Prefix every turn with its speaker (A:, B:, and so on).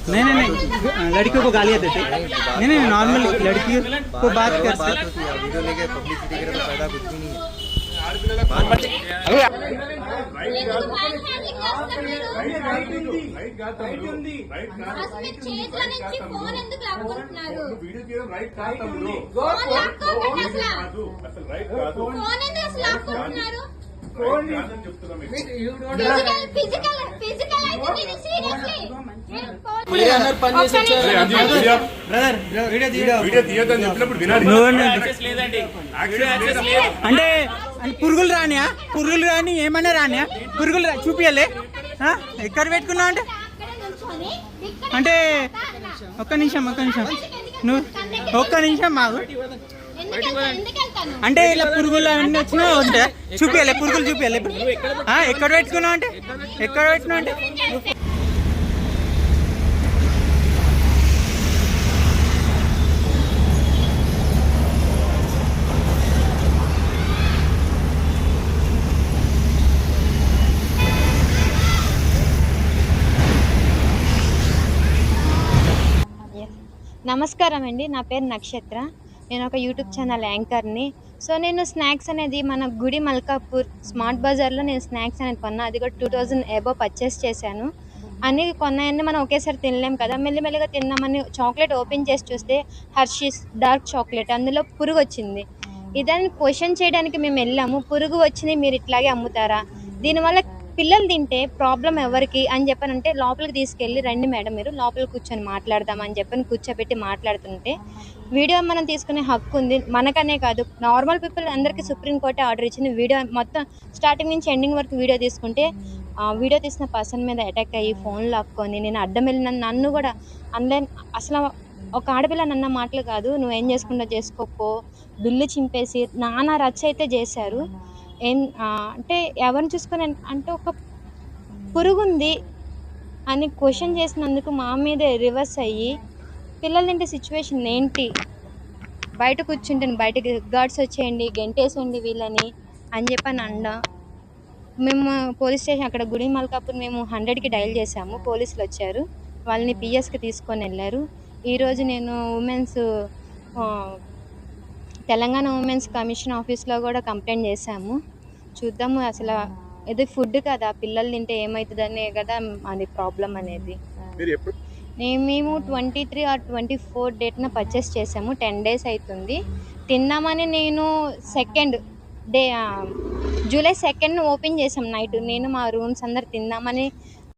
A: नहीं, लड़कियों को गालियाँ देते नहीं, नॉर्मल लड़कियों को बात करते।
B: वीडियो लेके पब्लिसिटी करे तो फायदा कुछ भी नहीं है।
A: అంటే పురుగులు రాని ఏమన్నా రానియా పురుగులు చూపియాలి ఎక్కడ పెట్టుకున్నావు అంటే ఒక్క నిమిషం నువ్వు ఒక్క నిమిషం మాకు అంటే ఇలా పురుగులు అవన్నీ వచ్చినా వద్దా చూపియాలి పురుగులు చూపియాలి ఎక్కడ పెట్టుకున్నావు అంటే
C: నమస్కారం అండి, నా పేరు నక్షత్ర. నేను ఒక యూట్యూబ్ ఛానల్ యాంకర్ని. సో నేను స్నాక్స్ అనేది మన గుడి మల్కాపూర్ స్మార్ట్ బజార్లో నేను స్నాక్స్ అనేది కొన్నా. అది కూడా 2000 అబోవ్ పర్చేస్ చేశాను. అన్నీ కొన్నాయన్నీ మనం ఒకేసారి తినలేం కదా, మెల్లిమెల్లిగా తిందామని చాక్లెట్ ఓపెన్ చేసి చూస్తే హర్షీస్ డార్క్ చాక్లెట్, అందులో పురుగు వచ్చింది. ఇదాన్ని క్వశ్చన్ చేయడానికి మేము వెళ్ళాము. పురుగు వచ్చింది, మీరు ఇట్లాగే అమ్ముతారా, దీనివల్ల పిల్లలు తింటే ప్రాబ్లం ఎవరికి అని చెప్పానంటే లోపలికి తీసుకెళ్ళి రండి మేడం మీరు లోపలికి కూర్చొని మాట్లాడదామని చెప్పని కూర్చోబెట్టి మాట్లాడుతుంటే వీడియో మనం తీసుకునే హక్కు ఉంది మనకనే కాదు, నార్మల్ పీపుల్ అందరికీ సుప్రీంకోర్టు ఆర్డర్ ఇచ్చింది. వీడియో మొత్తం స్టార్టింగ్ నుంచి ఎండింగ్ వరకు వీడియో తీసుకుంటే వీడియో తీసిన పర్సన్ మీద అటాక్ అయ్యి ఫోన్ లాక్కొని నేను అడ్డం వెళ్ళిన నన్ను కూడా ఆన్లైన్ అసలు ఒక ఆడపిల్ల నన్న మాటలు కాదు, నువ్వేం చేసుకుంటా చేసుకోపో, బిల్లు చింపేసి నానా రచ్చ అయితే చేశారు. అంటే ఎవరిని చూసుకొని అంటే ఒక పురుగుంది అని క్వశ్చన్ చేసినందుకు మా మీదే రివర్స్ అయ్యి పిల్లలు తింటే సిచ్యువేషన్ ఏంటి, బయట కూర్చుంటాను బయటకి గార్డ్స్ వచ్చేయండి గెంటేసేయండి వీళ్ళని అని చెప్పని మేము పోలీస్ స్టేషన్ అక్కడ గుడి మల్కాపూర్ మేము 100కి డైల్ చేసాము. పోలీసులు వచ్చారు, వాళ్ళని పిఎస్కి తీసుకొని వెళ్ళారు. ఈరోజు నేను ఉమెన్స్ తెలంగాణ ఉమెన్స్ కమిషన్ ఆఫీస్లో కూడా కంప్లైంట్ చేశాము. చూద్దాము, అసలు ఇది ఫుడ్ కదా, పిల్లలు తింటే ఏమవుతుందనే కదా అది ప్రాబ్లం అనేది. మేము 23 or 24 డేట్న పర్చేస్ చేసాము. 10 days అవుతుంది. తిందామని నేను జూలై 2 ఓపెన్ చేసాం నైట్. నేను మా రూమ్స్ అందరు తిందామని